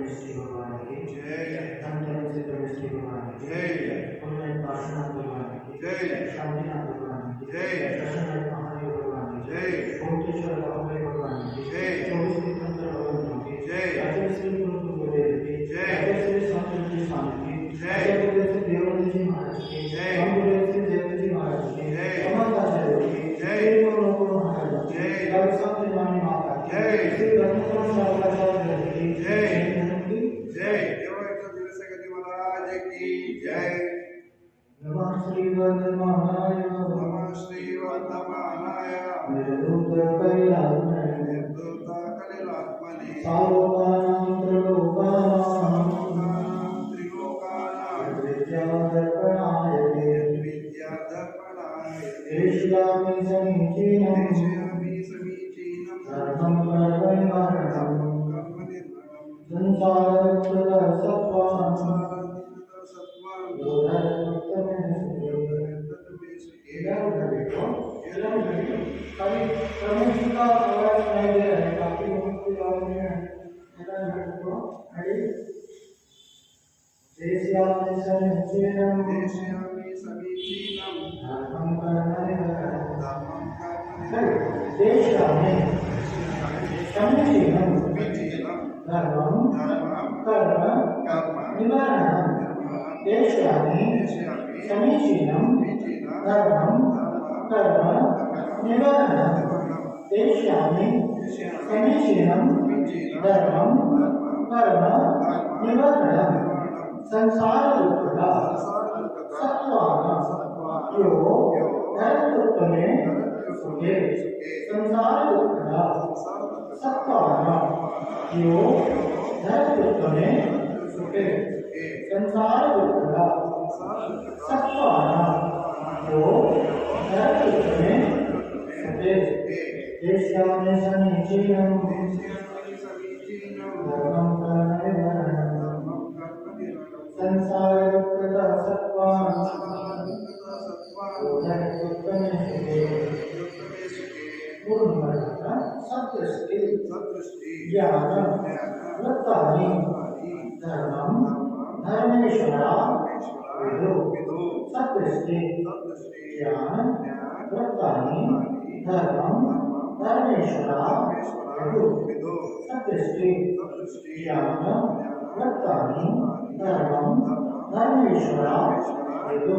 मिस्त्री भगवान की जय, धन से मिस्त्री भगवान की जय, उन्नत पार्श्वनाथ भगवान की जय, शांतिनाथ भगवान की जय, प्रसन्न महादेव भगवान की जय, ओंकेश्वर बाहुबली भगवान की जय, 24 तीर्थंकर भगवान की जय, अजय श्री गुरु गुरुदेव की जय, अजय श्री संत स्वामी की जय, अजय गुरु श्री देवजी जी महाराज की जय, हम गुरु श्री देवजी महाराज की जय, अमरदास की जय, लोगों महाराज जय, जय संत रानी माता जय, श्री रघुनाथ साहब की जय, जय महाराज की जय। नमः श्री वर्धमानाय, नमः श्री वर्धमानाय, निर्दूत कलिलात्मने, सालोकानां त्रिलोकानां विद्यादर्पणाय देशयामि समीचीनं धर्मं कर्मनिर्वहणं संसार दुःखदा सत्वाना यो धर्मोत्तमे सुखे संसार दुःखदा सत्वाना यो धर्मोत्तमे सुखे संसार दुःखदा सत्वाना यो धर्मोत्तमे सुखे देशामे समीचीनं धर्मं संसार दुःखदा सत्वाना सत्दृष्टि ज्ञानं वृत्तानि धर्मं धर्मेश्वरा विदु सत्दृष्टि ज्ञानं वृत्तानि धर्मं धर्मेश्वरा विदु सत्दृष्टि ज्ञानं वृत्तानि धर्मं धर्मेश्वरा विदु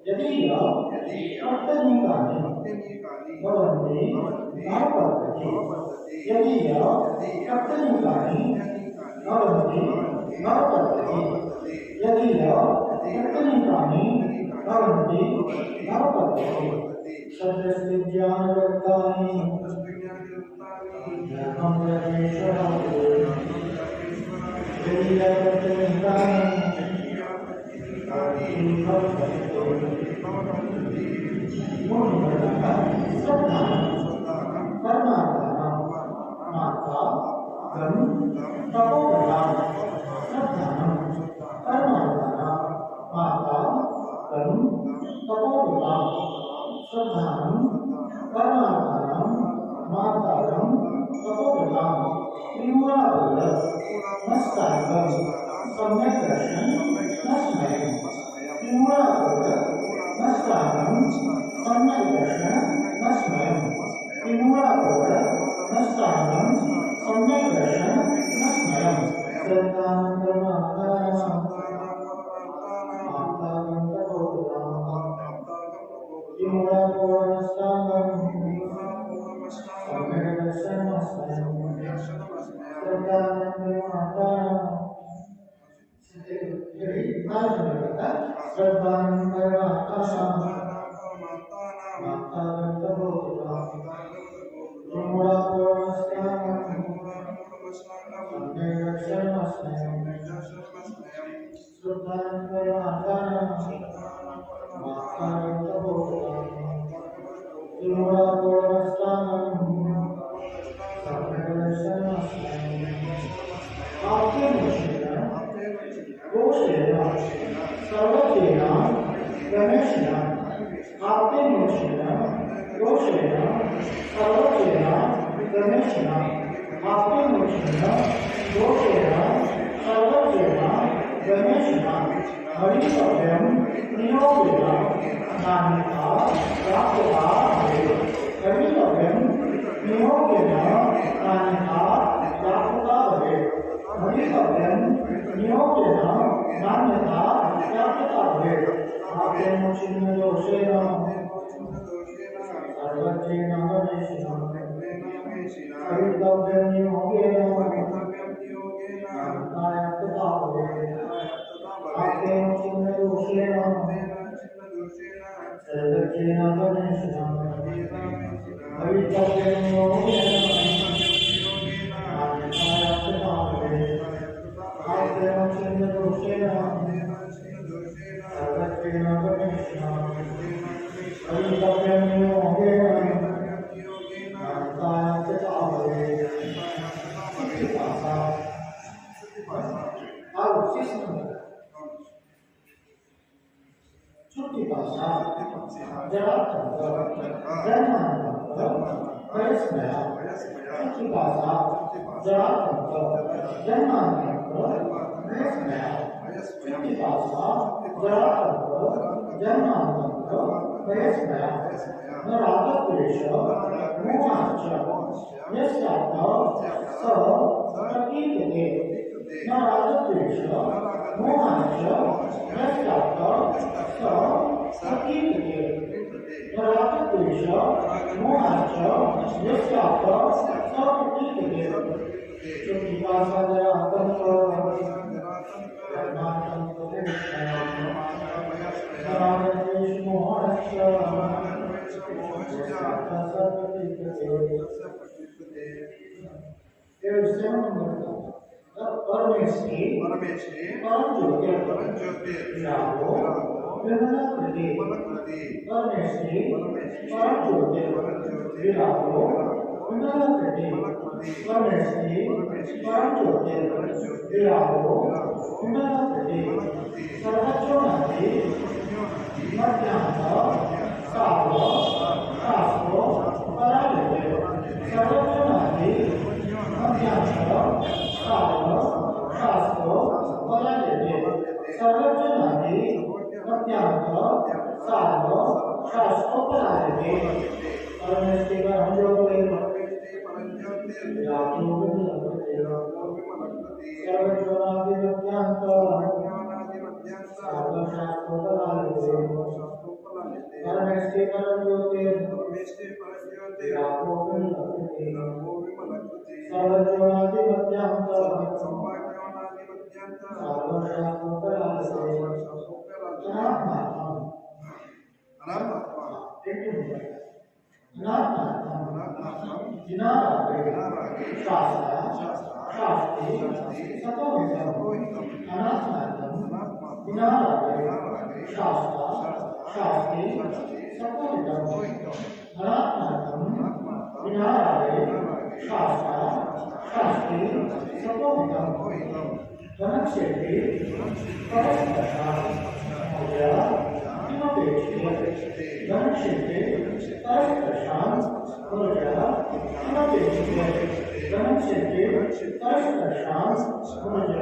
यदि कर्तनीकानि भवन्ति न वर्तते यदि कर्तनीकानि भवन्ति न वर्तते यदि कर्तनीकानि भवन्ति न वर्तते सद्दृष्टि ज्ञानवर्तानि धर्मं धर्मेश्वरा यदि कर्तनीकानि भवितव्यं नियोगेन नान्यथा प्राप्यता भवेत् भवितव्यं नियोगेन नान्यथा प्राप्यता भवेत् भवितव्यं नियोगेन नान्यथा प्राप्यता भवेत् आप्तेन चिन्नदोषेण सर्वज्ञेन गणेशेन भवितव्यं नियोगेन नान्यथा भवेत् आप्तेन चिन्नदोषेण सर्वज्ञेन गणेशेन भवितव्यं नियोगेन नान्यथा भवेत् आप्तेन चिन्नदोषेण सर्वज्ञेन गणेशेन भवितव्यं नियोगेन नान्यथा भवेत् छुट्टी भाषा जरातंत्र ब्रह्मांड वयस्मय छुट्टी भाषा जरातंत्र ब्रह्मांड वयस्मय छुट्टी भाषा जरातंत्र ब्रह्मांड वयस्मय नरागद्वेष मोहाश्च यस्यात् स प्रकीर्यते नरागद्वेष मोहाश्च यस्यात् स प्रकीर्यते नरागद्वेष मोहाश्च यस्यात् स प्रकीर्यते चुट्टिभाषा जरातंत्र नरागद्वेष मोहाश्च परमेश्वरी परम ज्योति विराहो विमलकृति परमेश्वरी परम ज्योति विराहो विमलकृति परमेश्वरी परम ज्योति विराहो विमलकृति सर्वज्ञोनादि मध्यांत सारो शास्त्रो परायते सर्वज्ञोनादि मध्यांत सारो शास्त्रो परायते सर्वज्ञोनादि मध्यांत सारो शास्त्रो परायते परमेश्वरी परम ज्योति सर्वज्ञोनादि मध्यांत सारो शास्त्रो परायते परमेश्वरी परम ज्योति विराहो विमलकृति सर्वज्ञोनादि मध्यांत सारो शास्त्रो परायते अनात्मात्म जिनारागे शास्त्र शास्त्री सतोहितम् अनात्मात्म जिनारागे शास्त्र शास्त्री सतोहितम् अनात्मात्म जिनारागे शास्त्र शास्त्री सतोहितम् धनक्षेत्रे परस्परः मौर्य किमपेक्षते धनक्षेत्रे परस्परः मौर्य किमपेक्षते धनक्षेत्रे परस्परः मौर्य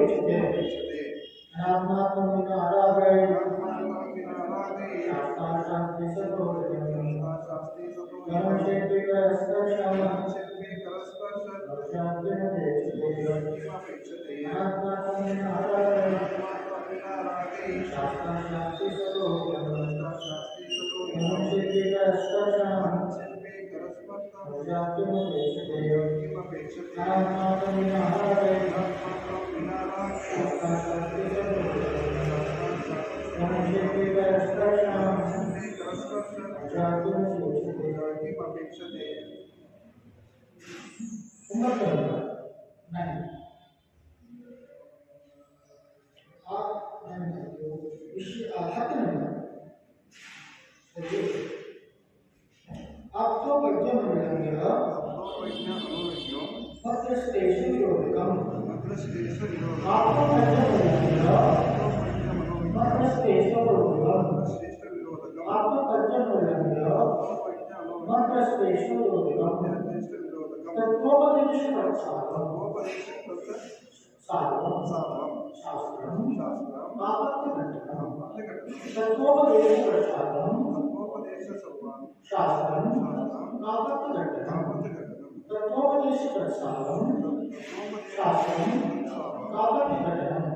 किमपेक्षते अनात्मात्म विनारागे शास्त्र शास्त्री सतोहितम् धनक्षेत्रे परस्परः सारवं सारवं शास्त्रं शास्त्रं आपत्तिघटनं आपत्तिघटनं तत्त्वोपदेशप्रसादं तत्त्वोपदेशसर्वं शास्त्रं शास्त्रं आपत्तिघटनं आपत्तिघटनं तत्त्वोपदेशप्रसादं शास्त्रं आपत्तिघटनं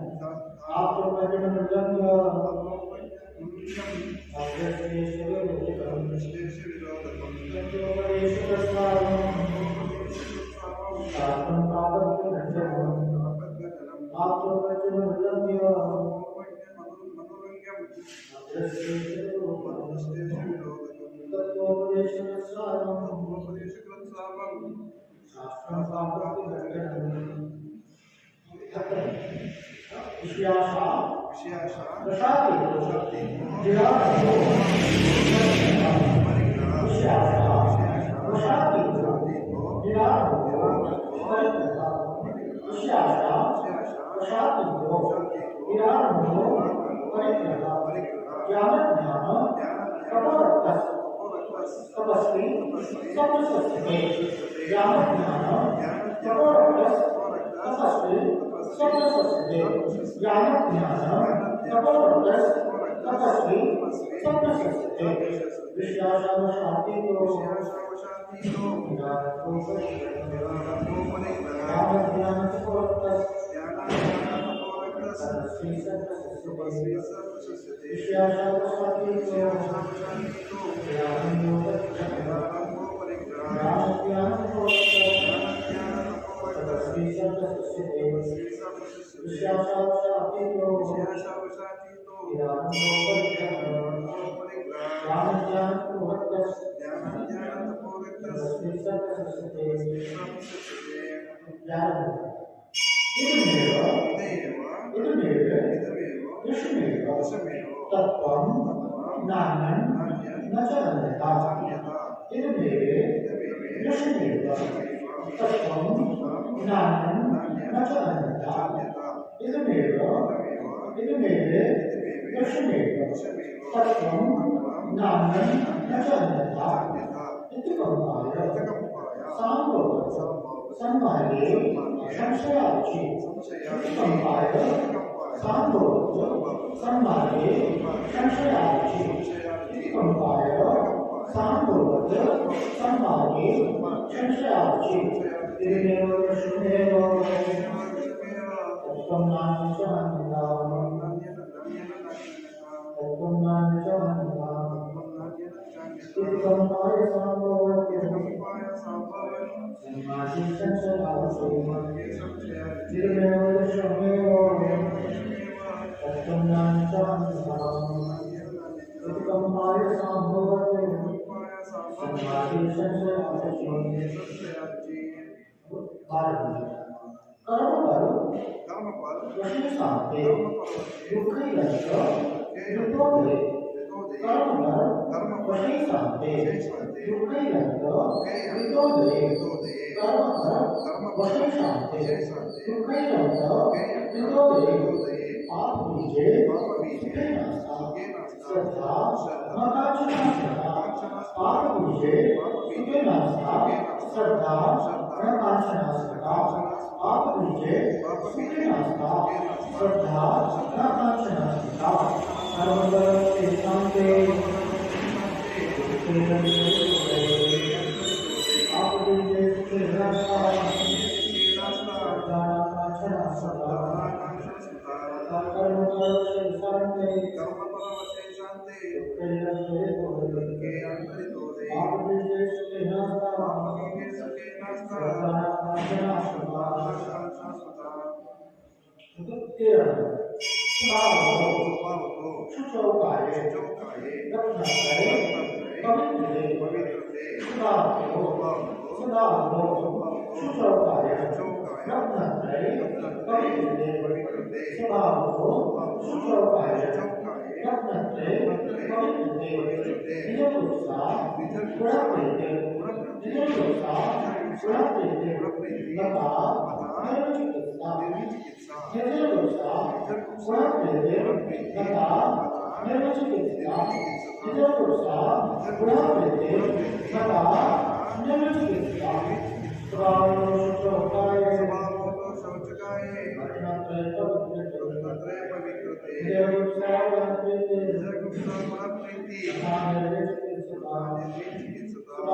आत्मवचनमृदङ्ग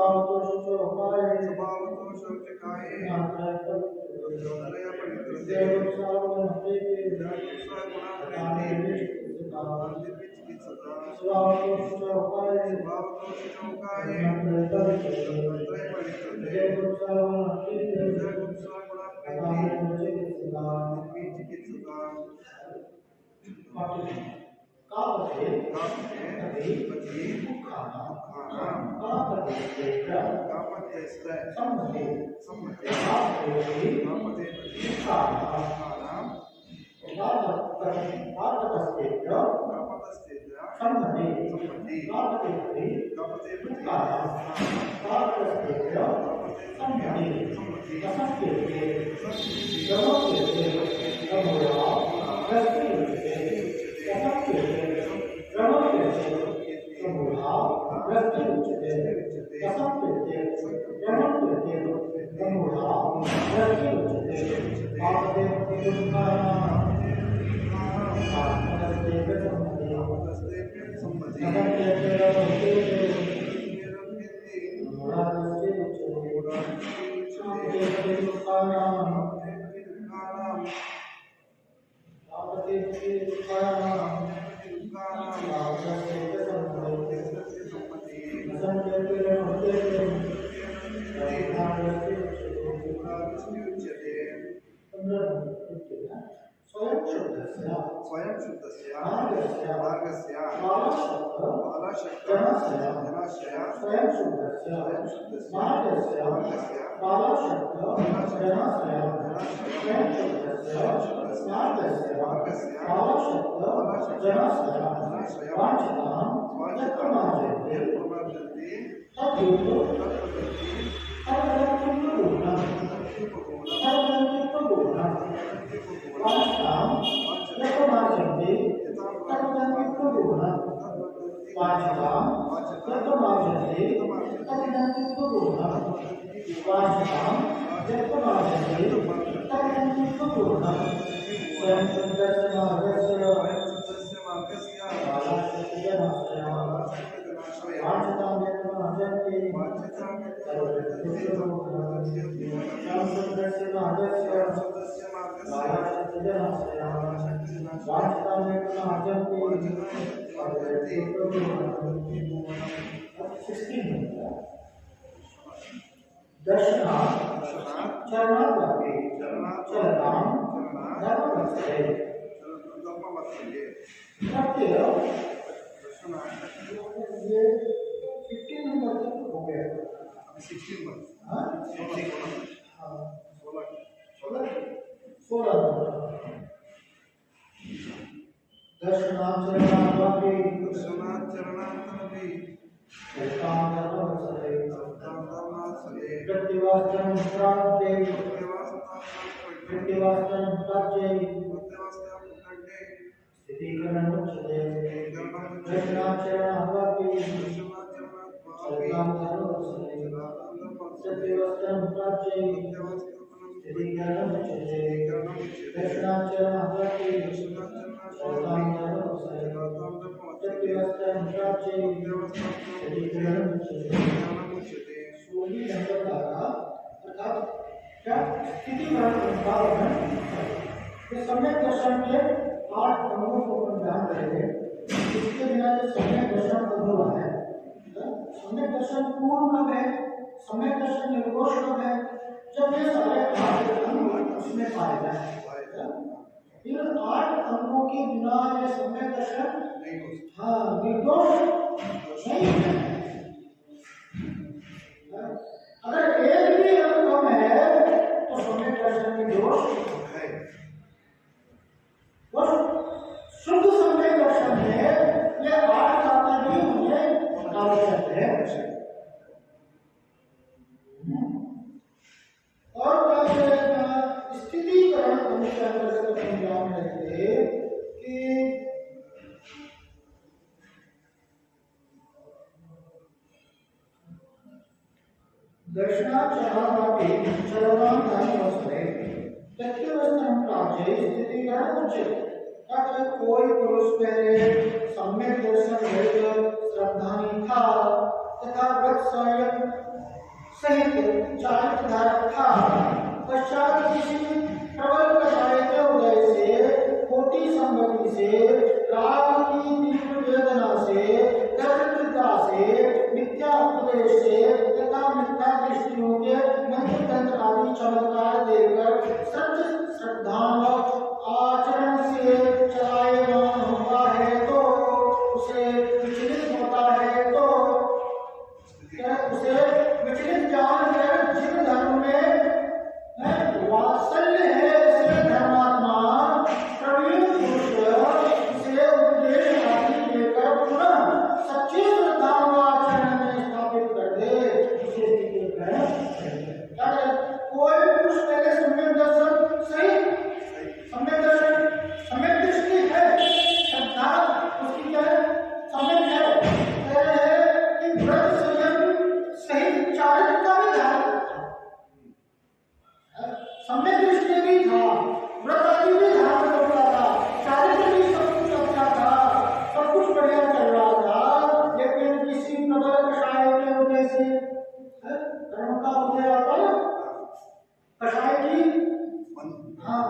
स्वभावतो शुचोपाये स्वभावतो शौचकाये ज्ञानत्रय ज्ञानत्रय पवित्रते देवोत्साहवनते गुणात्मने स्वभावतो शुचोपाये स्वभावतो शौचकाये ज्ञानत्रय ज्ञानत्रय पवित्रते देवोत्साहवनते गुणात्मने चिकित्सका कापते कापते पति खाना खाना कापते कापते सम्मते सम्मते कापते कापते खाना खाना कापते कापतस्ते सम्मते सम्मति कापते कापते खाना कापते सम्मते सम्मति असंस्कृते गमोते गमोया रस्ते स्वयं शुद्धस्य मार्गस्य बालाशक्ति जनाशय स्वयं शुद्धस्य मार्गस्य बालाशक्ति जनाशय स्वयं शुद्धस्य मार्गस्य बालाशक्ति जनाशय वाञ्छतां यत्प्रमाजन्ते तद्युक्तो सम्यक दर्शन के 8 अंगों को अपन ध्यान करेंगे। इसके बिना जो सम्यक दर्शन अधूरा है। सम्यक दर्शन पूर्ण कब है? सम्यक दर्शन निर्दोष कब है? जब ये सारे 8 अंग उसमें पाए जाए। इन 8 अंगों के बिना ये सम्यक दर्शन नहीं हो सकता। हाँ, निर्दोष नहीं है। अगर एक भी अंग कम है तो सम्यक दर्शन में दोष है। और शुद्ध सम्यक दर्शन में ये 8 तात्पर्य भी हमें आवश्यक है। और स्थितिकरण अनुसार से ध्यान रखिए कि दर्शनाचरणापि चरणान्तरं वस्त्रे तत्वस्तरं प्राप्ते स्थितिकरण उच्यते। अगर कोई पुरुष पहले सम्यक दर्शन लेकर श्रद्धानी था तथा व्रत संयम चारित्र धारक था। पश्चात किसी प्रबल कषाय के उदय से, कोटि संगति से, राग की तीव्र वेदना से, दरिद्रता से, मिथ्या उपदेश से तथा मिथ्या दृष्टियों के मंत्र तंत्र आदि चमत्कार देकर सत्य श्रद्धांग आचरण से चलायमान होता है तो उसे विचलित होता है तो उसे विचलित जानकर जिन धर्म में वात्सल्य है ऐसे धर्मात्मा प्रवीण पुरुष उसे उपदेश आदि देकर पुनः सच्ची श्रद्धांग आचरण में स्थापित कर दे। कोई पुरुष पहले सम्यक दर्शन सही सम्यक दर्शन सम्यक दृष्टि है, श्रद्धा उसकी क्या है सम्यक है, पहले है कि व्रत संयम सही चारित्र का भी ध्यान, सम्यक दृष्टि भी था, व्रत आदि भी ध्यान रखता था, चारित्र भी सब कुछ अच्छा था, सब कुछ बढ़िया चल रहा था, लेकिन किसी प्रबल कषाय के वजह से कर्म का उदय आता है कषाय की। हाँ,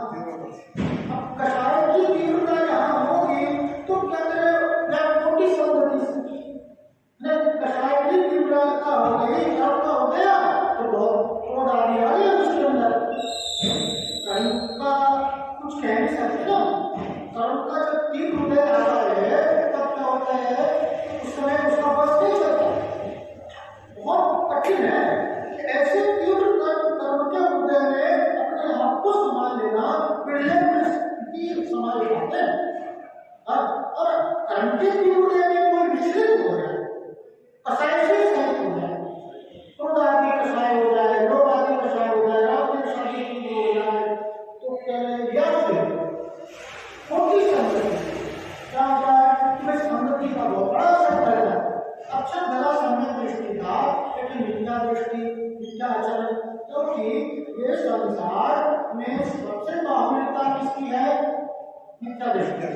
अब कषाय की तीव्रता जहाँ होगी तो क्या करें मोटी संगति से कषाय की तीव्रता हो गई, कर्म का हो गया तो बहुत क्रोध आदि आ गया उसके अंदर। कर्म का कुछ कह नहीं सकते ना, कर्म का जब तीव्र उदय आता है तब क्या होता है उस समय उसका बस नहीं चलता, बहुत कठिन है। ऐसे तीव्र कर्म के उदय में अपने आप को संभाल लेना संभाल पाते हैं। और कर्म के तीव्र उदय में कोई विचलित हो जाए, कषाय से सहित हो जाए, क्रोध आदि कषाय हो जाए, लोभ आदि कषाय हो जाए, राग की शादी हो जाए तो छोटी संगति क्या होता है कि संगति का बहुत बड़ा असर पड़ता है। अच्छा भला सम्यक दृष्टि था लेकिन मिथ्या दृष्टि मिथ्या आचरण, क्योंकि ये संसार में सबसे बाहुल्यता किसकी है मिथ्या दृष्टि।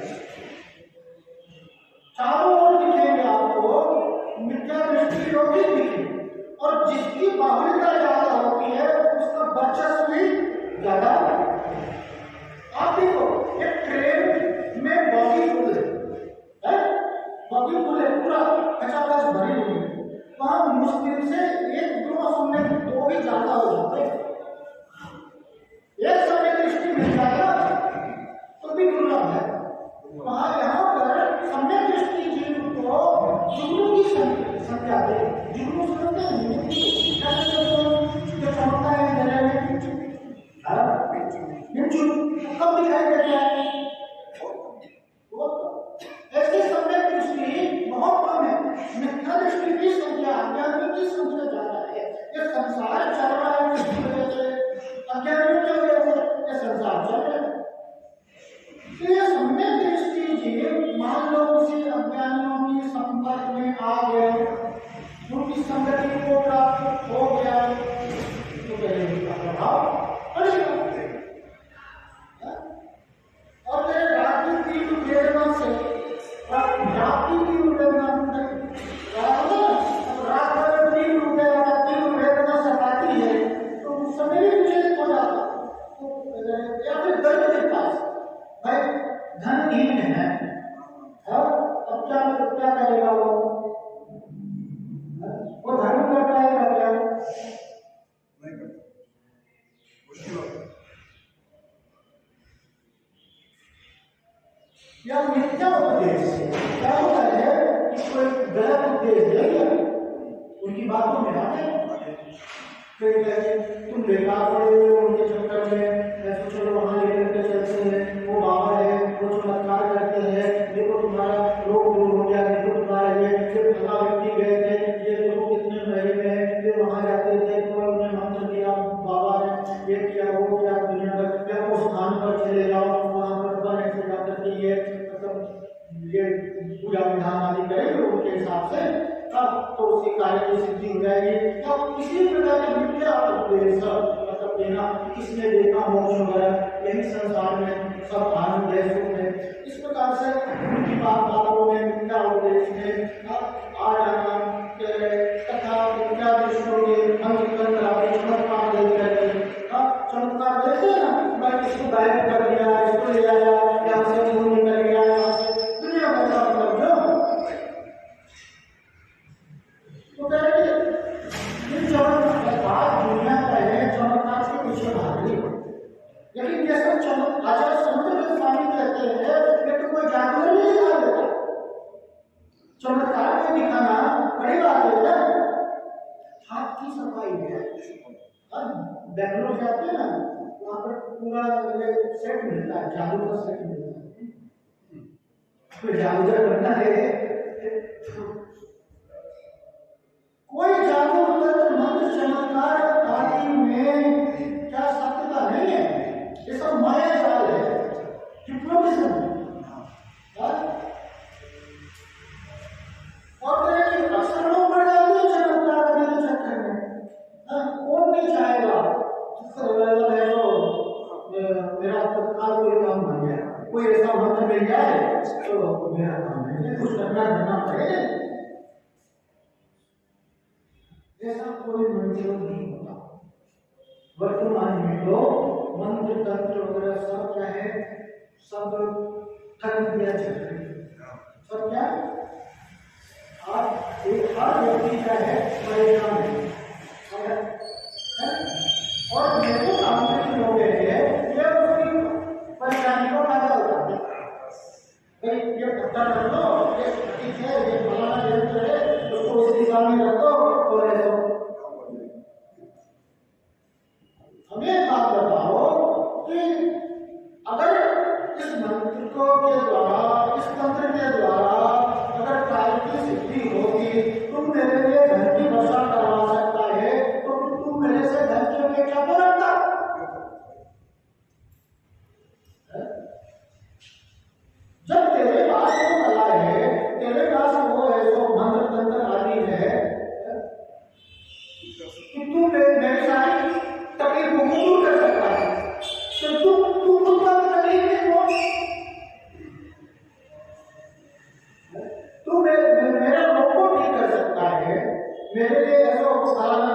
चारों ओर दिखेंगे आपको मिथ्या दृष्टि लोग ही दिखेंगे और जिसकी बाहुल्यता ज्यादा होती है उसका वर्चस्व भी ज्यादा। आप देखो एक ट्रेन में बॉगी फुल है, बॉगी फुल है पूरा खचाखच भरी हुई है, वहां मुश्किल से एक दो समय दो भी ज्यादा हो जाते हैं। एक समय दृष्टि मिल जाएगा तो भी दुर्लभ है। वहां यहाँ पर सम्यक दृष्टि जीव को जुगनू की संख्या दे, जुगनू समझते हैं जो चमकता है अंधेरे में कब दिखाई देता है, ऐसे सम्यक दृष्टि बहुत कम है। मिथ्या दृष्टि की संख्या अज्ञानी की संख्या ज्यादा है। ये संसार चल रहा है किसकी वजह से, अज्ञानियों की वजह से ये संसार चल रहा है। तो ये सम्यक दृष्टि जी मान लो किसी अज्ञानियों की संपर्क में आ गए, उनकी संगति को प्राप्त हो गया तो उसका प्रभाव पड़ेगा। और मेरे रात्रि की वेदना से रात्रि की वेदना रात तीव्र वेदना सताती है तो उस समय भी विचलित हो जाता या फिर दर्द के पास भाई धनहीन है अब क्या करेगा वो धर्म कर पाएगा क्या नहीं करता, मुश्किल होता है। या मिथ्या उपदेश से क्या होता है कि कोई गलत उपदेश दे दिया उनकी बातों में आते फिर तुम बेकार पड़े हो उनके चक्कर में, ऐसे चलो वहाँ लेकर के चलते हैं, वो बाबा है वो चमत्कार करते हैं, देखो तुम्हारा रोग दूर हो गया, देखो तुम्हारा ये फिर फला व्यक्ति गए थे, ये देखो कितने महंगे में फिर वहाँ जाते थे तो उन्हें मंत्र दिया बाबा ने ये किया वो किया, दुनिया भर या उस स्थान पर चले जाओ वहाँ पर बन ऐसे जाकर के ये ये पूजा विधान आदि करेंगे उनके हिसाब से तो उसकी कार्य की सिद्धि हो जाएगी। तो किसी प्रकार की मिथ्या उपदेश मतलब देना किसने देखा मोक्ष वगैरह यही संसार में सब आनंद है सुख है। इस प्रकार से उनकी बातों में मिथ्या उपदेश में आ जाना तथा मिथ्या दृष्टियों के अंग बेंगलोर जाते हैं ना, वहाँ पर पूरा सेट मिलता है, जादू का सेट मिलता है। फिर जादूगर बनना है, कोई जादू मंत्र चमत्कार आदि में क्या सत्यता नहीं है, ये सब माया जाल है, हिप्नोटिज्म। और अक्सर लोग बढ़ जाते हैं चमत्कार करने के चक्कर में। कौन नहीं चाहेगा मेरा तत्काल कोई काम बन गया, कोई ऐसा मंत्र मिल जाए तो मेरा काम है, कुछ करना पड़ेगा। ऐसा कोई मंत्र नहीं होता। वर्तमान में तो मंत्र तंत्र वगैरह सब क्या है, सब ठग दिया चल रही है, सब क्या आज एक हर व्यक्ति का है परिणाम है। और ये तो आंतरिक लोग हैं, ये उसकी परेशानी को फायदा उठाते हैं। ये पता कर लो, ये ठीक है, ये फलाना यंत्र है, उसको इस दिशा में रखो और ऐसा। हमें बात बताओ कि अगर इस मंत्र को के द्वारा, इस मंत्र के द्वारा अगर कार्य की सिद्धि होगी, तुम मेरे लिए धन की वर्षा करवा सकता है, तो तुम मेरे से धन की अपेक्षा तो रखता। जब तेरे पास वो कला है, तेरे पास वो है जो मंत्र तंत्र आदि है, कि तू मेरी सारी तकलीफ को दूर कर सकता है, तो तू खुद का तकलीफ नहीं हो, तू मेरे रोग को ठीक कर सकता है, मेरे लिए ऐसा सारा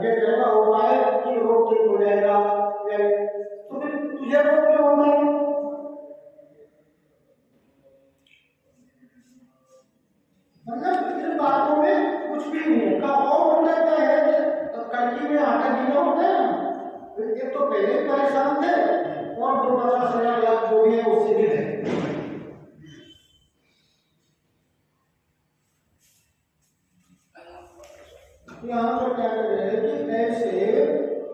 ये जगह होता है कि रोग ठीक हो जाएगा, तो फिर तुझे रोग क्यों होता है? मतलब इन बातों में कुछ भी नहीं है। और होता क्या है, कड़की में आटा गीला होता है ना, एक तो पहले परेशान थे और 2-50,000 लाख जो भी है उससे भी है। यहाँ पर क्या कर रहे हैं कि ऐसे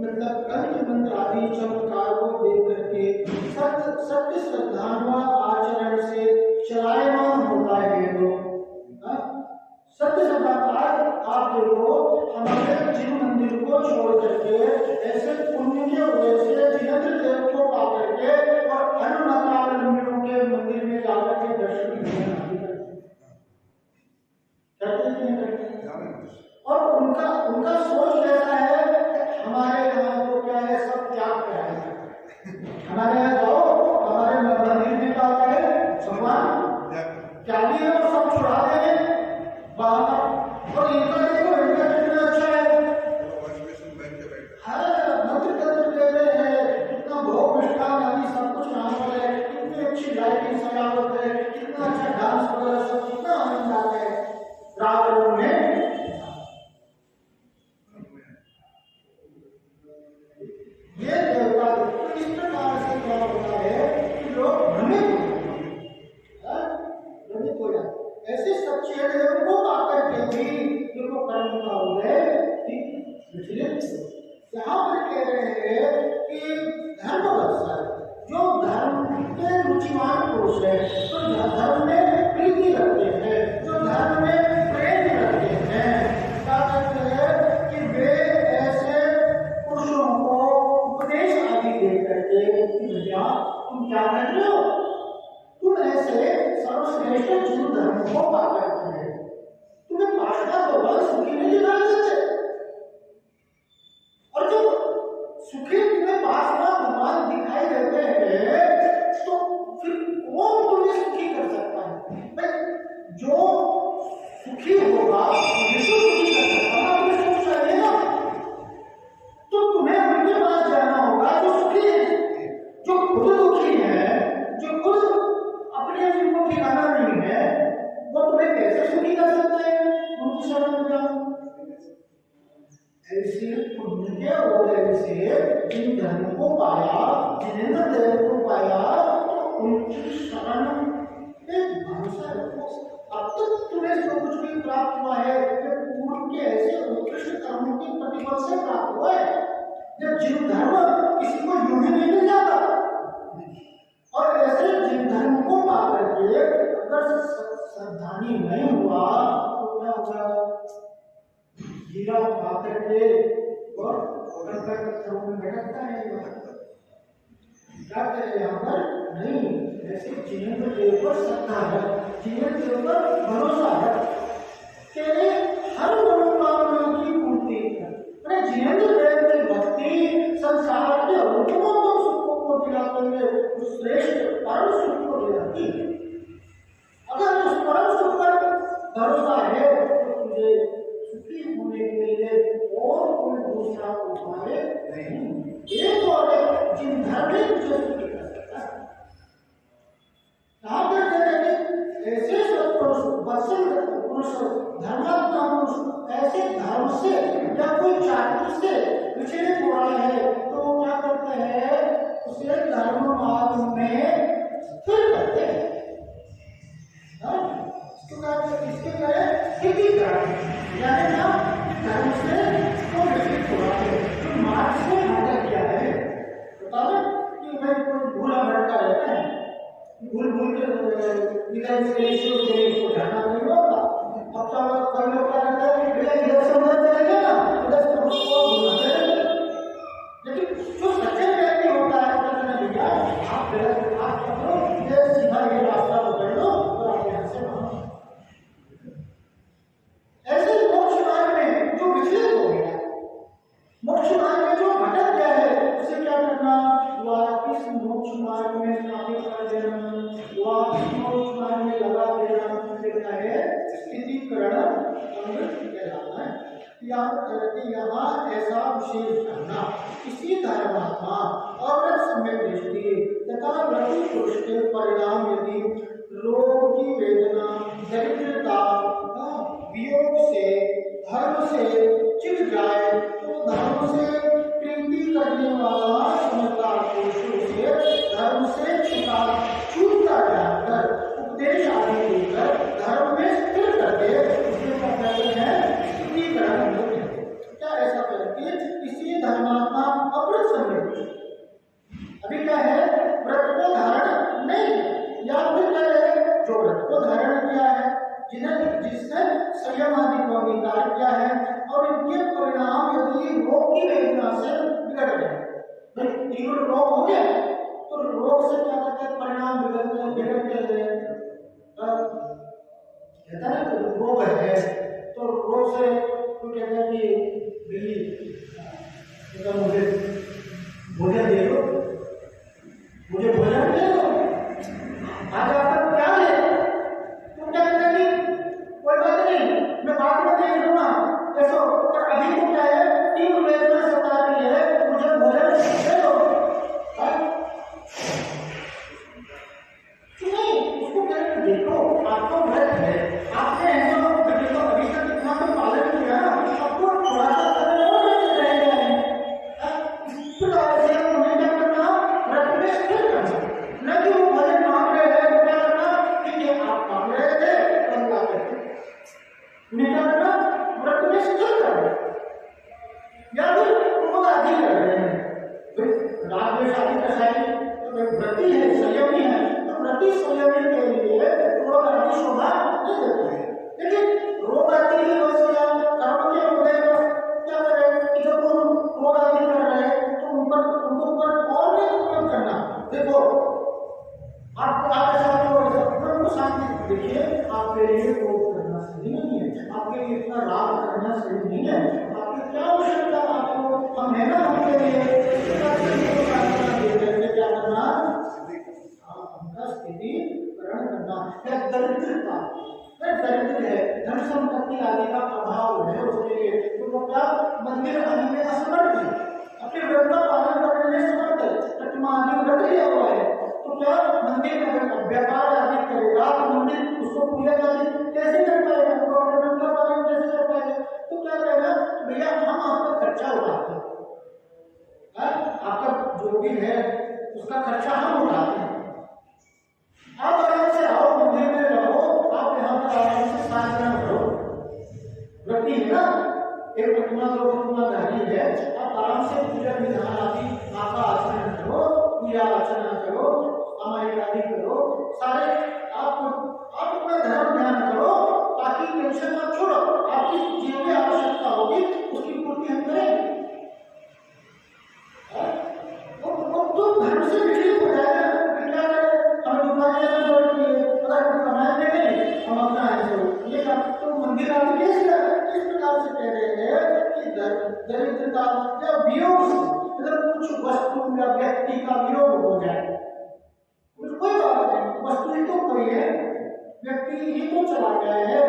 मतलब तंत्र मंत्र आदि चमत्कार को देख करके सत्य श्रद्धानुआ आचरण से चलायमान होता है लोग। सत्य श्रद्धानुसार आप देखो, हमारे जिन मंदिर को छोड़ करके ऐसे पुण्य के वजह से जिनेंद्र देव को पा करके और अन्य माताओं के मंदिर में जाकर के दर्शन करते। और उनका सोच कैसा है, हमारे यहाँ तो क्या है, सब त्याग कराया जाता है। हमारे यहाँ जाओ, हमारे मंदिर में क्या है, भगवान क्या भी है वो सब छुड़ा देंगे बाहर। और इनका देखो, इनका कितना अच्छा है, मंत्र तंत्र दे रहे हैं, कितना भोग मिष्ठान आदि सब कुछ यहाँ पर है, कितनी अच्छी लाइटिंग सजावट है, कितना अच्छा डांस वगैरह सब, कितना आनंद आता है रावण में। ये देवता इस प्रकार से क्या होता है कि लोग भ्रमित हो जाते। ऐसे सच्चे देव को आकर के भी जो कर्म का हो गए विचलित। यहाँ पर कह रहे हैं कि धर्म वत्सल, जो धर्म के रुचिमान पुरुष है, जो धर्म में प्रीति रखते हैं, जो धर्म में प्रेम रखते हैं, क्या कहते हैं कि वे ऐसे पुरुषों को उपदेश आदि दे करके भैया तुम क्या कर रहे हो, तुम ऐसे सर्वश्रेष्ठ जीव धर्म को पा करते हैं, तुम्हें पाशा भगवान सुखी नहीं दिखा देते, और जो सुखी तुम्हें पाशा भगवान दिखाई देते हैं, तो फिर कौन तुम्हें सुखी कर सकता है? भाई जो सुखी होगा विश्व सुखी कर सकता है, तुम्हें सुख चाहिए ना, तो तुम्हें उनके पास जाना होगा जो सुखी है, जो खुद दुखी है, जो खुद अपने जीवन को ठिकाना नहीं है, वो तुम्हें कैसे सुखी कर सकते हैं? उनकी शरण में जाओ। ऐसे पुण्य के वजह से जिन धर्म को पाया, जिनेंद्र देव को पाया, तो उनकी शरण में भरोसा रखो। अब तक तुम्हें जो कुछ भी प्राप्त हुआ है, पूर्व के ऐसे उत्कृष्ट कर्मों के प्रतिफल से प्राप्त हुआ है। जब जीव धर्म किसी को यूं ही नहीं मिल जाता, और ऐसे जीव धर्म को पा करके अगर सावधानी नहीं हुआ तो क्या होगा, हीरा पा करके और पत्थरों में भटकता है। क्या कहे यहाँ पर, नहीं, ऐसे जिनेंद्र के ऊपर सत्ता है, जिनेंद्र के ऊपर भरोसा है कि हर मनोकामना की पूर्ति है। अरे जिनेंद्र देव की भक्ति संसार के रूपों सुखों को दिलाते हुए उस श्रेष्ठ परम सुख को दिलाती है। अगर उस परम सुख पर भरोसा है तो तुझे सुखी होने के लिए और कोई दूसरा उपाय नहीं। एक और जिन धर्म ने तुझे सुखी कर सकता है। कहा करते हैं कि ऐसे सत्पुरुष, वत्सल पुरुष, धर्मात्मा पुरुष ऐसे धर्म से या कोई चातुर्य से विचलित हो रहा है तो क्या करते हैं, उसे धर्म मार्ग में स्थिर करते हैं। इसके करें स्थिति यानी ना धर्म से तो विचलित हो रहा है, तो मार्ग से भटक गया है। बता कि भाई कोई भूला भटका रहता है, भूल भूल के इधर से इसको जाना नहीं होता। अब तो कई लोग क्या करते हैं, भैया इधर से उधर चलेंगे ना, उधर से उसको घुमाते हैं। लेकिन जो सच्चे व्यक्ति होता है कहते हैं भैया आप गलत, आप पकड़ो इधर सीधा ये रास्ता पकड़ लो और आप यहाँ से वहां। ऐसे मोक्ष मार्ग में जो विचलित हो गया, मोक्ष मार्ग में जो भटक गया है, उसे क्या करना, वापिस मोक्ष मार्ग में स्थापित कर देना, वापिस मोक्ष मार्ग में लगा देना, कहता है स्थितिकरण अंग कहलाता है। यहाँ ऐसा विशेष करना, किसी धर्मात्मा और सम्यक दृष्टि तथा व्रति पुरुष के परिणाम यदि रोग की वेदना, दरिद्रता, वियोग से, धर्म से चिढ़ जाए तो धर्म से प्रीति करने वाला समझदार पुरुष से धर्म से छूटता जाकर उपदेश आदि देकर धर्म में स्थिर करके उसमें क्या कहते हैं, स्थितिकरण होते हैं। क्या ऐसा करके किसी धर्मात्मा अव्रत सम्यक, अभी क्या है, व्रत को धारण नहीं या फिर क्या है, जो व्रत को धारण किया है, जिसने संयम आदि को अंगीकार किया है और इनके परिणाम यदि रोग की वेदना से बिगड़ गए, तीव्र रोग हो गया तो रोग से क्या कहते हैं, परिणाम बिगड़ते हैं। कहता है तो रोग है तो रोग से तो कहते हैं कि बिल्ली मुझे भोजन दे दो, मुझे भोजन दे दो, आज आपका क्या है, तुम क्या कहते हैं कि कोई बात नहीं मैं बाद में देख लूंगा, ऐसा पर अभी तो क्या है, तीव्र वेदना सता रही है, मुझे भोजन दे दो। नहीं, उसको कहते देखो आपको व्रत है, आपने ऐसा देखो अभी तक इतना तो पालन किया ना, आपको थोड़ा सा समय और रह गया है। इस प्रकार से हमें क्या करना, व्रत में स्थिर करना, न कि वो भजन मांग रहे हैं क्या करना, ठीक है आप मांग रहे थे तो क्या करते, उन्हें क्या करना, व्रत में स्थिर करना, या फिर क्रोध आदि कर रहे हैं, राग में शादी कसाई तो व्रती है, संयमी है, प्रति संयमी के लिए क्रोध आदि शोभा नहीं देता है। लेकिन रोग आदि की वजह कर्म के उदय पर क्या करें कि जब वो क्रोध आदि कर रहे हैं तो उनको ऊपर और नहीं उपयोग करना। देखो आप ऐसा उनको शांति देखिए, आपके लिए क्रोध करना सही नहीं है, आपके लिए इतना राग करना सही नहीं है, आपकी क्या आवश्यकता, आपको हम है ना उनके लिए क्या करना, स्थितिकरण करना, या दरिद्रता, दरिद्र है, धन संपत्ति आदि का अभाव है उसके लिए, तो वो क्या मंदिर आदि में असमर्थ है, अपने व्रत का पालन करने में समर्थ है, प्रतिमा आदि व्रत लिया हुआ है, तो क्या मंदिर में व्यापार आदि करेगा तो मंदिर उसको पूजा कैसे कर पाएगा, व्रत का पालन कैसे कर पाएगा, तो क्या करेगा, भैया हम आपका खर्चा उठाते हैं, आपका जो भी है उसका खर्चा हम उठाते हैं, आप आराम से आओ मंदिर में रहो, आप यहाँ पर आराम से साधना करो, व्रती है ना, एक प्रतिमा दो प्रतिमा धारी है, आप आराम से पूजा विधान चिंता या वियोग से, मतलब कुछ वस्तु या व्यक्ति का वियोग हो जाए, कोई बात नहीं, वस्तु ही तो कोई है, व्यक्ति ही तो चला गया है,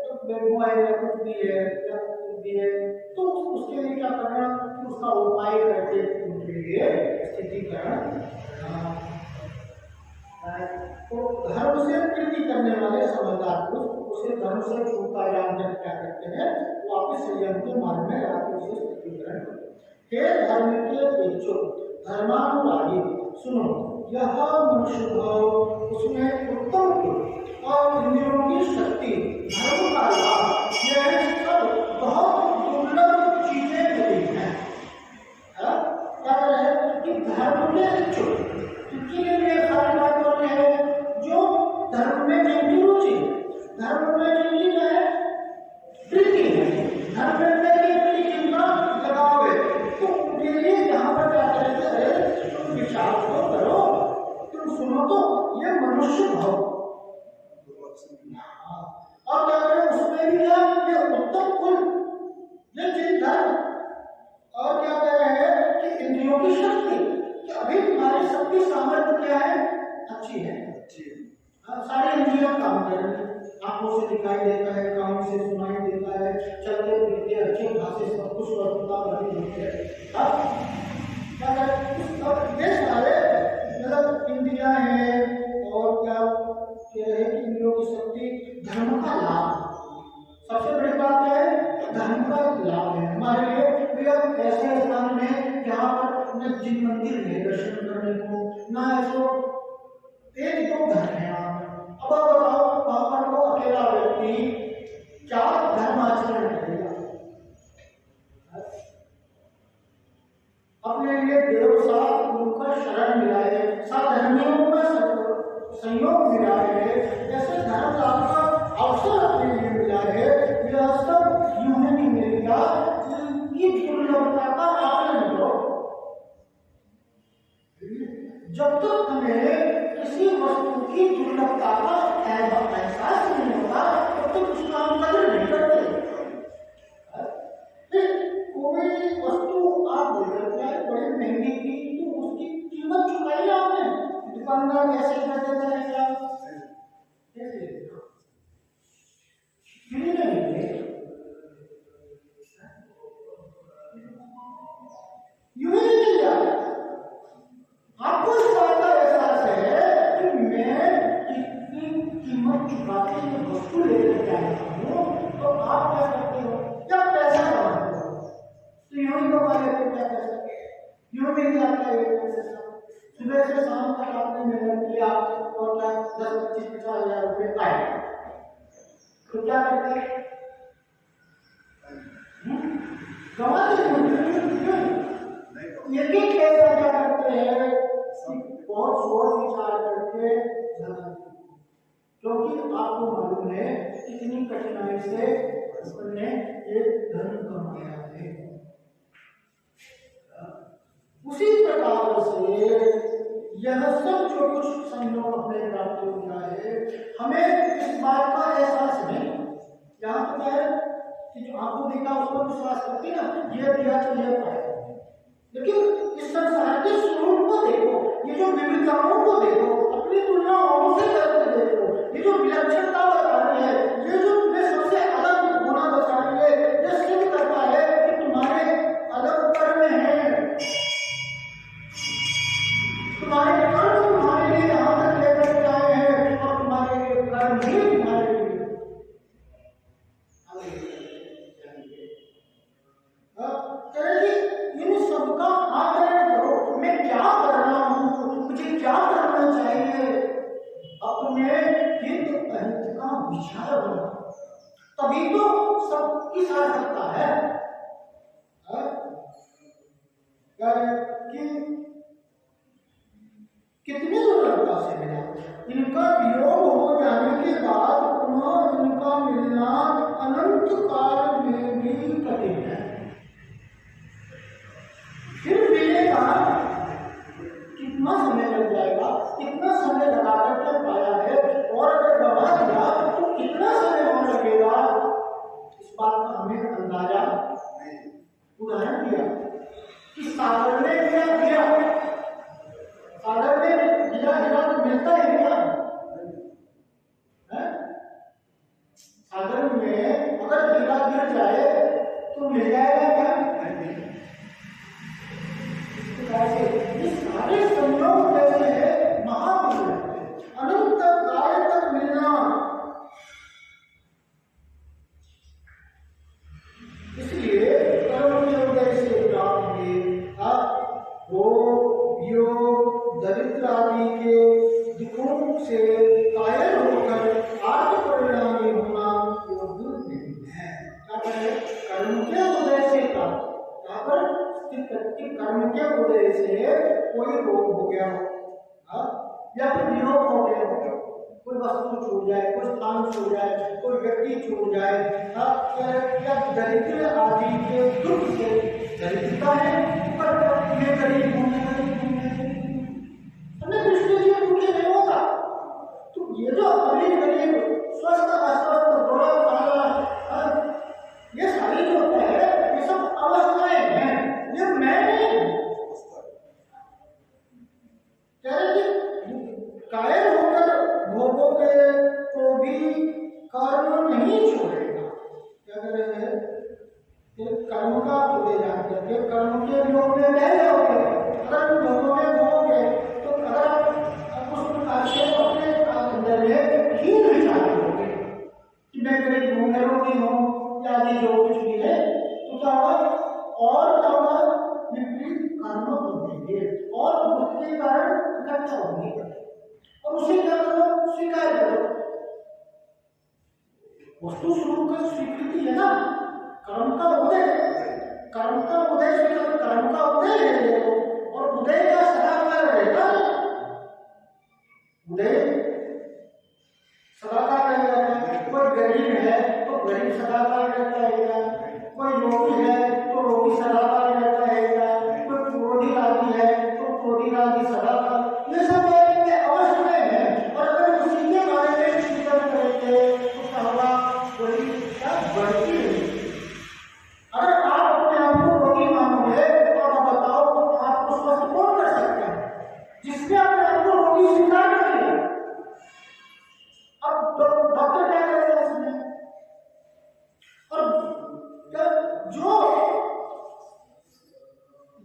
तो मोबाइल या कुछ भी है या कुछ भी है, तो उसके लिए क्या करना, उसका उपाय करके उनके लिए स्थितिकरण। तो धर्म से प्रीति करने वाले समझदार पुरुष उसे धर्म से छूटता ज्ञान जब क्या करते हैं, वापिस संयम के मार्ग में लाकर उसे स्थितिकरण करते हैं। हे धर्म के इच्छुक धर्मानुरागी सुनो, यह मनुष्य भाव उसमें उत्तम गुण और इंद्रियों की शक्ति, धर्म का लाभ, यह सब बहुत दुर्लभ चीजें मिली हैं। क्या है कि धर्म के इच्छुक किसके लिए खाली बात हो रही है, जो धर्म में जिनकी रुचि, धर्म में जिनकी क्या है प्रीति है, धर्म में जिनका लगाव है, तो उनके लिए यहाँ पर क्या करेंगे, तुम विचार को करो, तुम सुनो, तो ये मनुष्य भाव और क्या करें, उसमें भी क्या ये उत्तम गुण, ये जिन धर्म, और क्या कह रहे हैं कि इंद्रियों की शक्ति, कि अभी तुम्हारी शक्ति सामर्थ्य क्या है, अच्छी है, सारी इंद्रियां काम कर रही है, आंखों से दिखाई देता है, कानों से सुनाई देता है, चलते फिरते अच्छे खासे सब कुछ वस्तुता बनी होती है। क्या करें, ये सारे मतलब इंद्रियां हैं, और क्या कह रहे हैं कि इंद्रियों की शक्ति, धर्म का लाभ, सबसे बड़ी बात क्या है, धर्म का लाभ है हमारे लिए। ऐसे स्थान में जहाँ पर न जिन मंदिर है दर्शन करने को, ना ऐसो एक दो घर है यहाँ पर, अब बताओ वहाँ पर वो अकेला व्यक्ति क्या धर्म आचरण करेगा, अपने लिए देव साथ उनका शरण मिला है, साधर्मियों का संयोग मिला है, जैसे धर्म लाभ का अवसर अपने लिए मिला है, यह सब यूं नहीं मिलेगा, इनकी दुर्लभता का आकलन करो। जब तक हमें किसी वस्तु की दुर्लभता का एहसास नहीं होगा, तब तक उसका हम कदर नहीं करते। कोई वस्तु आप बोल सकते हैं बड़ी महंगी की, तो उसकी कीमत चुकाई आपने, दुकानदार ऐसे ही कर देता है क्या, आपको इस बात का एहसास है कि मैं कितनी कीमत चुका के ये वस्तु लेकर जा रहा हूँ, तो आप क्या करते हो, जब पैसा कमाते हो तो यूं ही कमा लेते, क्या कर सकते, यूं भी नहीं आता है पैसा, सुबह से शाम तक आपने मेहनत किया और क्या 10-25-50 हज़ार रुपये आए, तो क्या करते हैं, गंवाते एक एक पैसा क्या करते हैं, बहुत सोच विचार करके, क्योंकि आपको मालूम है कितनी कठिनाई से उसने एक धन कमाया है। उसी प्रकार से यह सब जो कुछ संयोग अपने प्राप्त हुआ है, हमें इस बात का एहसास नहीं, यहाँ तो क्या है कि जो आपको देखा उसको विश्वास करते ना, ये दिया तो ये पाया, लेकिन इस संसार के स्वरूप को देखो, ये जो विविधताओं को देखो, अपनी तुलना औरों से करके देखो, ये जो विलक्षणता बता रही है, ये जो तुम्हें सबसे अलग होना बता रही है, ये सिद्ध करता है कि तुम्हारे अलग कर्म है, तुम्हारे कर्म तुम्हारे लिए यहाँ तक लेकर के आए हैं, और तुम्हारे कर्म ही तुम्हारे लिए इन सबका आकलन करो, मैं क्या कर रहा हूँ, मुझे क्या करना चाहिए, अपने हित अहित का विचार बना, तभी तो सबकी सार्थकता है। कि कितनी दुर्लभता से मिला, इनका वियोग हो जाने के बाद पुनः इनका मिलना अनंत काल में भी कठिन है, फिर मिलेगा कितना समय लग जाएगा, कितना समय लगा करके पाया है, और अगर गवा दिया तो कितना समय और लगेगा, इस बात का हमें अंदाजा उदाहरण दिया कि सागर ने क्या दिया, सागर ने दिया हीरा तो मिलता है क्या? सागर में अगर हीरा गिर जाए तो मिल जाएगा क्या? ये सारे संयोग कैसे है? महापुरुष अनंत काल तक मिलना। इसलिए कर्म के उदय से प्राप्त रोग योग दरिद्र आदि के दुखों से कायल होकर आत्म परिणामी होना योग्य नहीं है। क्या करें? कर्म के उदय से प्राप्त, यहाँ पर कर्म के उदय से कोई रोग हो गया या फिर वियोग हो गया, कोई वस्तु छूट जाए, कोई स्थान छूट जाए, कोई व्यक्ति छूट जाए, या दरिद्र आदि के दुख से दरिद्रता है पर ये गरीब होने दृष्टि से दुखी नहीं होता। तो ये जो अमीर गरीब स्वस्थ अस्वस्थ बुरा भला ये सारी जो होता है ये सब अवस्थाएं हैं, ये मैं नहीं कह रहे कि कायल होकर भोगोगे तो भी कर्म नहीं छोड़ेगा। क्या कह रहे हैं? कर्म का उदय जानते हैं, कर्म के योग में रह जाओगे, अगर भोगों में भोगोगे तो अगर आप उस प्रकार से अपने अंदर में हीन विचार करोगे कि मैं गरीब हूँ, मैं रोगी हूँ आदि जो कुछ भी है, तो क्या होगा? और क्या होगा? विपरीत कर्म बनेंगे और दुख के कारण इकट्ठा होंगे और उसे क्या करो? स्वीकार करो। वस्तु स्वरूप का स्वीकृति है ना, कर्म का उदय, कर्म का उदय स्वीकार, कर्म का उदय है और उदय का सदाकाल रहता है, उदय सदाकाल रहेगा। कोई गरीब है तो गरीब सदाकाल रहता है, कोई रोगी है तो रोगी सदाकाल रहता है, कोई क्रोधी रागी है तो क्रोधी रागी सदाकाल। ये सब अवश्य में है और अगर उसी के बारे में चिंतन करेंगे तो क्या होगा? कोई बढ़ती है। अगर आप अपने आप को रोगी मानोगे तो आप बताओ तो आपको स्वस्थ कौन कर सकता है? जिसने अपने आप को रोगी स्वीकार कर लिया। अब डॉक्टर क्या करेगा इसमें? और जो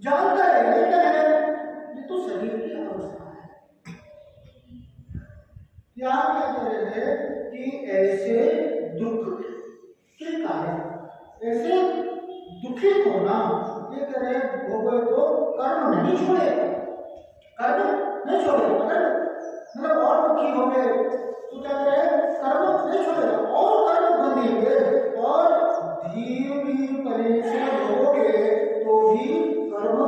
जानता है ये क्या है? ये तो शरीर की अवस्था है। यहाँ क्या कह रहे हैं कि ऐसे दुख के कारण, ऐसे दुखित होना, ये कह रहे हैं भोगे तो कर्म नहीं छोड़े, कर्म नहीं छोड़े। अगर मतलब और दुखी हो गए तो क्या कह रहे हैं? कर्म नहीं छोड़ेगा और कर्म बंधेंगे और धीरे धीरे से होगे तो भी कर्म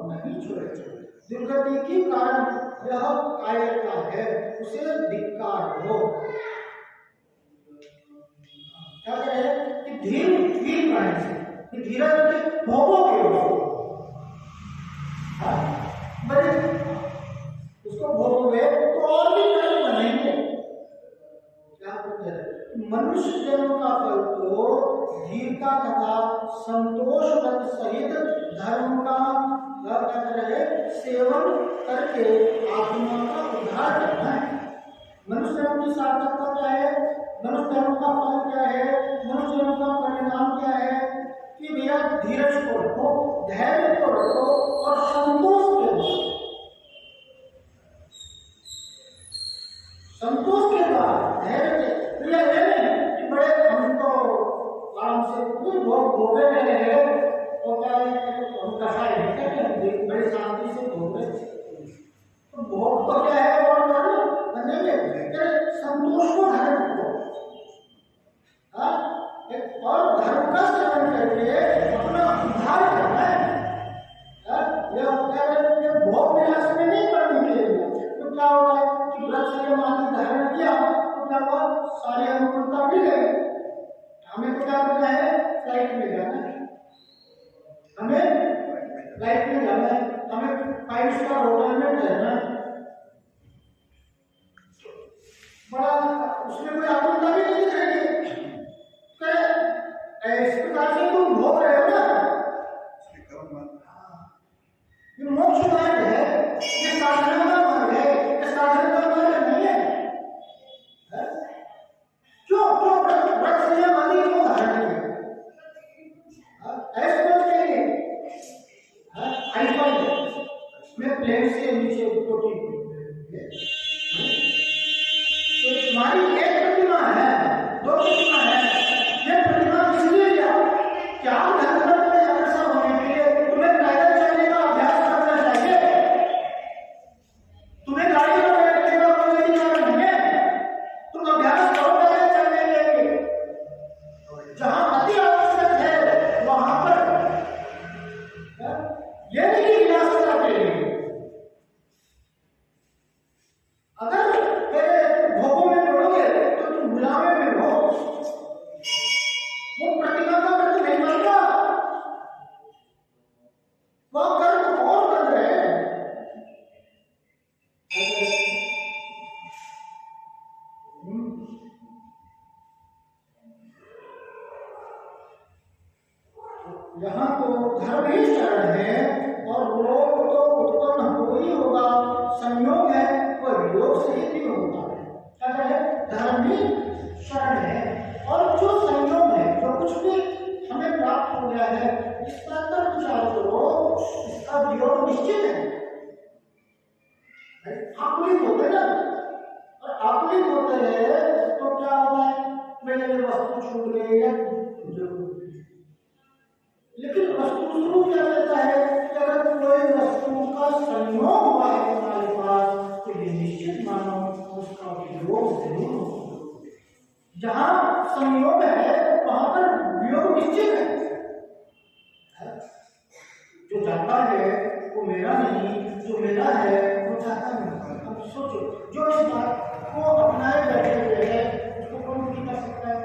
नहीं छोड़ेगा। दुर्गति के कारण यह कायरता है, उसे धिक्कार हो। क्या कह रहे हैं कि धीर प्राणी से धीरज भोगोगे उसको भोगोगे तो और भी कर्म बनेंगे। क्या कहते हैं? मनुष्य जन्म का फल तो धीरता तथा संतोष सहित धर्म का क्या कर रहे? सेवन करके आत्मा का उद्धार करना है। मनुष्य जन्म की सार्थकता क्या है? मनुष्य जन्म का फल क्या है? मनुष्य जन्म का परिणाम क्या है? कि भैया धीरज को रखो, धैर्य को रखो और संतोष के बाद, संतोष के बाद धैर्य के भैया नहीं कि बड़े हम तो आराम से कोई भोग भोगे रहे हैं और क्या हम कसाई नहीं करते, बड़े शांति से भोग रहे। तो भोग तो क्या है? और संतोष को धारण करो और धर्म का सेवन करके अपना उद्धार करना है। यह भोग विलास में नहीं करने के लिए। तो क्या होगा कि वृक्ष के माध्यम धारण किया तो क्या हुआ? सारी अनुकूलता मिल गई। हमें तो क्या करना है? फ्लाइट में जाना है, हमें फ्लाइट में जाना है, हमें 5 स्टार होटल में रहना है। बड़ा उसमें कोई आकुलता भी नहीं दिख रही है। इस प्रकार से तुम भोग रहे हो ना, ये मोक्ष मार्ग है, ये साधना का मार्ग है, ये साधना का मार्ग नहीं है। क्यों क्यों व्रत संयम आदि क्यों धारण किया? ऐसे सोच के लिए आईफोन में प्लेन से नीचे कोटी तुम्हारी एक प्रतिमा है, दो प्रतिमा है। ये प्रतिमा इसलिए लिया क्या धर्म में अग्रसर होने के लिए तुम्हें पैदल चलने का अभ्यास करना चाहिए, तुम्हें गाड़ी में बैठने का कोई अधिकार नहीं है। तुम अभ्यास करो पैदल चलने के लिए, जहां अति आवश्यक है वहां पर। ये नहीं विलासिता के लिए। अगर तेरे भोगों में पड़ोगे तो तुम गुलामे में हो। वो प्रतिमा का व्रत नहीं बनता, वह कर्म और बन रहे हैं। यहाँ तो धर्म ही शरण है और लोग तो उत्पन्न हो ही होगा, संयोग है वह योग से ही होगा। क्या है? धर्म ही शरण है और जो संयोग है, जो कुछ भी हमें प्राप्त हो गया है, इसका अंतर विचार करो, इसका वियोग निश्चित है। आकुलित होते ना, और आकुलित होते हैं तो क्या होता है? मेरे वस्तु छूट गई है, लेकिन वस्तु स्वरूप क्या कहता है कि अगर कोई वस्तु का संयोग हुआ है हमारे पास तो ये निश्चित मानो उसका वियोग जरूर होगा। जहां संयोग है वहां पर वियोग निश्चित है। जो जाता है वो मेरा नहीं, जो मेरा है वो जाता नहीं। अब सोचो, जो इस बात को अपनाए बैठे हुए है उसको कौन दुखी कर सकता है?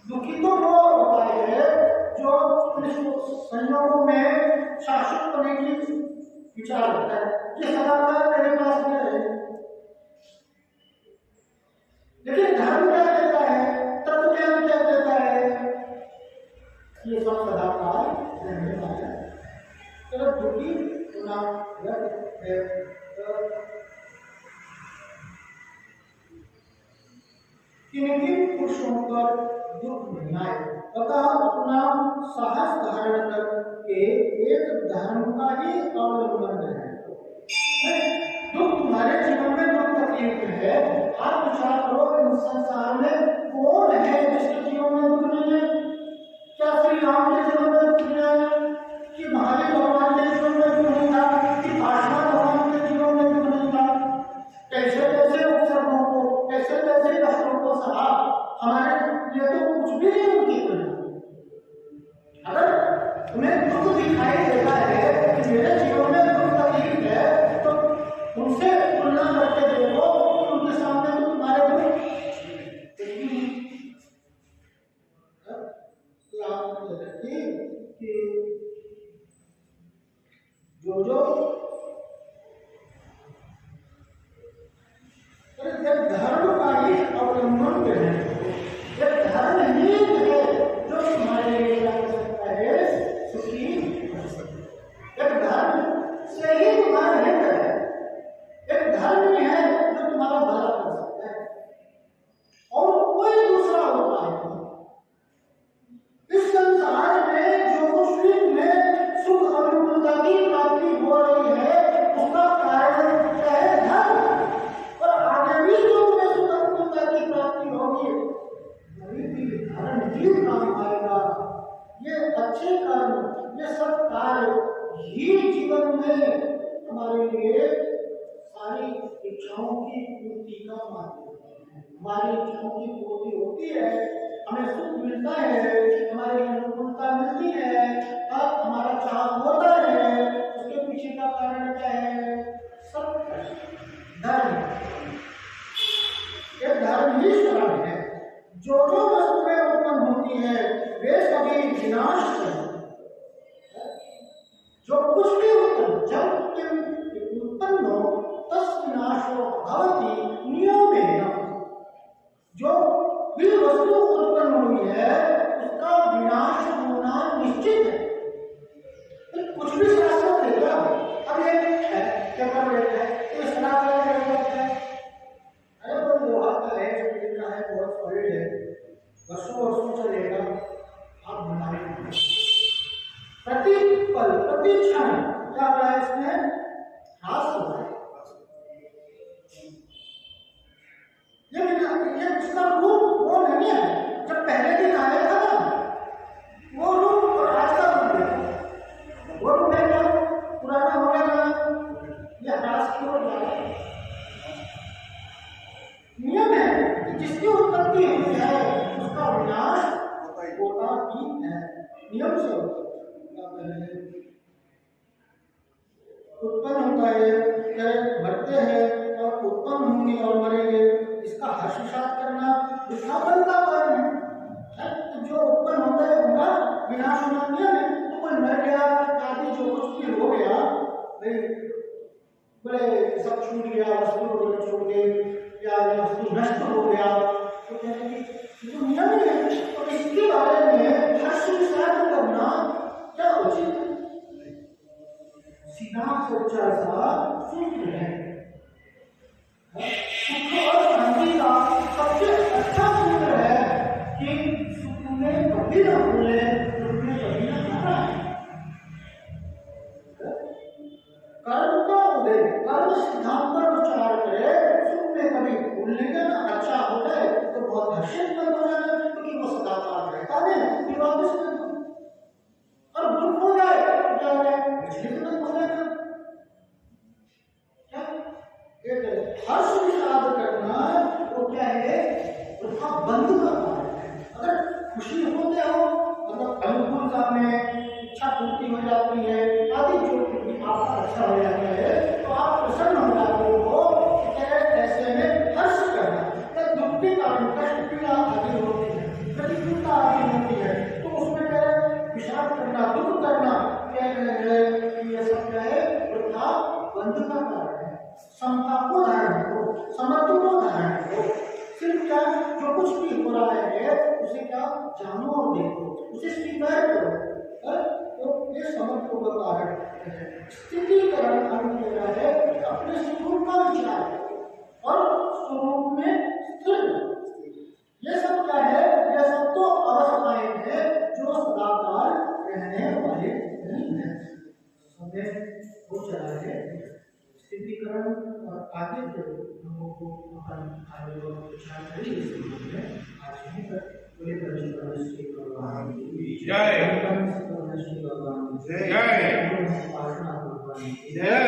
दुखी तो वो होता है जो संयोगों में शाश्वत होने की विचार होता है कि सदाकाल मेरे पास में रहे। लेकिन धर्म क्या कहता है, तत्व ज्ञान क्या कहता है? ये सब सदाकाल रहने वाला है। चलो दुखी होना है, किन्हीं पुरुषों पर दुख नहीं आए, अतः अपना साहस धारण करके एक धर्म का ही अवलंबन है। दुख तुम्हारे जीवन में दुख तकलीफ है, आप विचार करो इस संसार में कौन है जिसके जीवन में दुख नहीं है? क्या श्री राम के जीवन में दुख नहीं है? कि महावीर भगवान के जीवन में दुख नहीं था? कि आत्मा भगवान के जीवन में दुख नहीं था? कैसे कैसे उपसर्गों को, कैसे कैसे कष्टों को सहा, हमारे लिए तो कुछ भी नहीं उनकी कोई। अगर तुम्हें दुख दिखाई देता है कि मेरे जीवन में दुख तकलीफ है तो उनसे तुलना करके देखो कि उनके सामने तो तुम्हारे दुख कि जो धर्म का ही अवलंबन करें, धर्म ही है जो तुम्हारे लिए क्या कर सकता है? सुखी एक धर्म से ही तुम्हारा हित है, एक धर्म ही है जो तुम्हारा भला कर सकता है और कोई दूसरा होता है। इस संसार में जो कुछ भी तुम्हें सुख अनुकूलता की प्राप्ति हो रही है उसका कारण क्या है? धर्म। और आगे भी जो तुम्हें सुख अनुकूलता की प्राप्ति होगी धर्म ही काम आएगा। ये अच्छे कर्म, ये सब कार्य ही जीवन में हमारे लिए सारी इच्छाओं की पूर्ति का माध्यम है। हमारी इच्छाओं की पूर्ति होती है, हमें सुख मिलता है, हमारी अनुकूलता मिलती है, अब हमारा चाह होता है। उसके पीछे का कारण क्या है? सब धर्म। ये धर्म ही शरण है। जो वस्तुएं उत्पन्न होती है वे सभी विनाश है। जो कुछ भी उत्पन्न, जब उत्पन्न हो तस् विनाशो भवति नियमेन। जो भी वस्तु उत्पन्न हुई है उसका विनाश होना निश्चित है। कुछ भी शाश्वत है क्या? सॉलिड है, तो इस तरह का क्या है? अरे वो लोहा का है, जो गिरना है बहुत सॉलिड है, वर्षों वर्षों चलेगा, आप बनाने प्रति पल प्रति क्षण क्या हो रहा है इसमें? ह्रास हो रहा है। ये उसका रूप वो नहीं है जब पहले दिन आया था ना, वो रूप और आज का रूप है। वो रूप है क्या? पुराना हो गया ना, ये ह्रास की ओर जा रहा है। नियम है कि जिसकी उत्पत्ति होती है उसका विनाश होता ही है, नियम से होता है। उत्पन्न होता है, मरते हैं और उत्पन्न होंगे और मरेंगे, इसका हर्षात करना विस्थापन का कारण है। तो जो उत्पन्न होता है उनका विनाश होना नियम है। तो कोई मर गया आदि जो कुछ भी हो गया, भाई बोले सब छूट गया, वस्तु वगैरह छूट गई या वस्तु नष्ट हो गया, तो कहते हैं कि जो नियम है तो इसके बारे में हर्षात करना क्या उचित है? सीधा सोचा सा सूत्र है। सुख और शांति का सबसे अच्छा सूत्र है कि सुख में कभी न भूले, दुख में कभी न घबराए। कर्म का उदय, कर्म सिद्धांत पर विचार करे, सुख में कभी भूलने का ना अच्छा हो जाए तो बहुत हर्षित मन हो जाए, क्योंकि वो सदाचार रहता है और दुख हो जाए तो क्या हो जाए? हो जाएगा। हर्ष विषाद करना वो क्या है? उसका बंध का कारण है। अगर खुशी होते हो, मतलब अनुकूलता में इच्छा पूर्ति हो जाती है, आदि जो आपका अच्छा हो जाता है, तो आप प्रसन्न हो जाते हो। ऐसे में हर्ष करना, दुख के कारण कष्ट पीड़ा आदि होती है, प्रतिकूलता आदि होती है, तो उसमें क्या है? विषाद करना, दुख करना, क्या है? ये सब क्या है? वृथा बंध का कारण है। समता को धारण करो, समत्व को धारण करो। सिर्फ क्या जो कुछ भी हो रहा है उसे क्या जानो और देखो, उसे स्वीकार करो। तो ये समत्व का कारण है। स्थितिकरण अर्थ कह रहा है अपने स्वरूप का विचार और स्वरूप में स्थिर। ये सब क्या है? ये सब तो अवस्थाएं हैं जो सदाकाल रहने वाले नहीं है। समय हो चला है, स्थितिकरण और आगे जो लोगों को अपन आगे विचार करेंगे इस विषय में। आज यहीं पर पूरे परिचय श्री भगवान की जय, श्री भगवान की जय, प्रार्थना भगवान की जय।